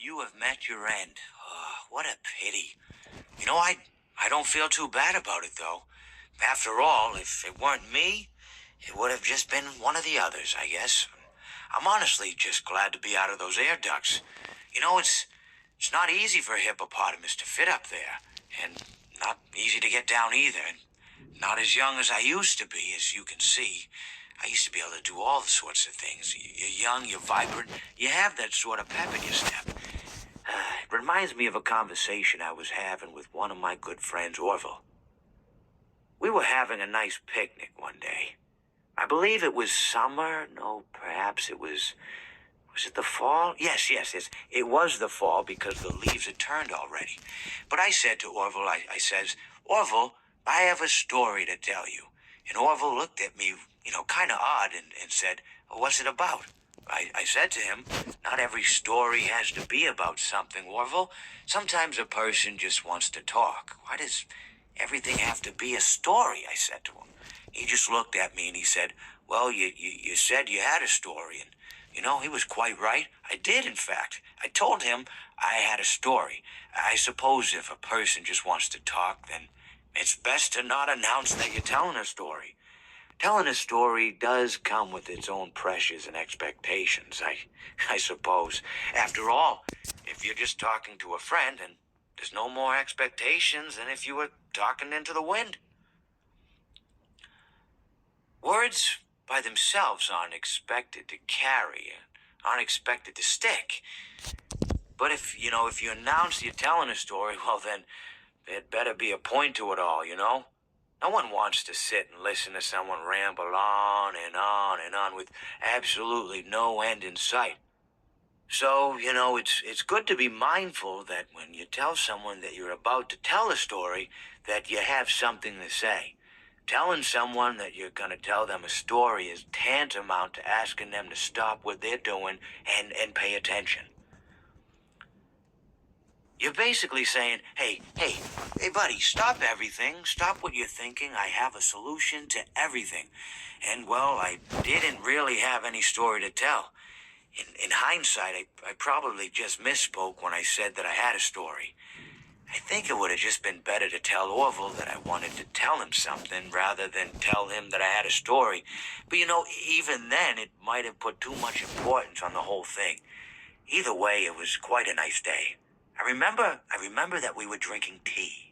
You have met your end. Oh, what a pity. You know, I don't feel too bad about it, though. After all, if it weren't me, it would have just been one of the others, I guess. I'm honestly just glad to be out of those air ducts. You know, it's not easy for a hippopotamus to fit up there, and not easy to get down either. And not as young as I used to be, as you can see. I used to be able to do all sorts of things. You're young, you're vibrant, you have that sort of pep in your step. It reminds me of a conversation I was having with one of my good friends, Orville. We were having a nice picnic one day. I believe it was summer. No, perhaps it was it the fall? Yes. It was the fall because the leaves had turned already. But I said to Orville, I says, Orville, I have a story to tell you. And Orville looked at me, kind of odd and said, well, what's it about? I said to him, not every story has to be about something, Orville. Sometimes a person just wants to talk. Why does everything have to be a story? I said to him. He just looked at me and he said, well, you said you had a story. And, he was quite right. I did, in fact. I told him I had a story. I suppose if a person just wants to talk, then it's best to not announce that you're telling a story. Telling a story does come with its own pressures and expectations, I suppose. After all, if you're just talking to a friend, and there's no more expectations than if you were talking into the wind. Words by themselves aren't expected to carry, aren't expected to stick. But if you announce you're telling a story, well then, there'd better be a point to it all, No one wants to sit and listen to someone ramble on and on and on with absolutely no end in sight. So, it's good to be mindful that when you tell someone that you're about to tell a story, that you have something to say. Telling someone that you're going to tell them a story is tantamount to asking them to stop what they're doing and pay attention. You're basically saying, hey, buddy, stop everything. Stop what you're thinking. I have a solution to everything. And, well, I didn't really have any story to tell. In hindsight, I probably just misspoke when I said that I had a story. I think it would have just been better to tell Orville that I wanted to tell him something rather than tell him that I had a story. But, even then, it might have put too much importance on the whole thing. Either way, it was quite a nice day. I remember that we were drinking tea.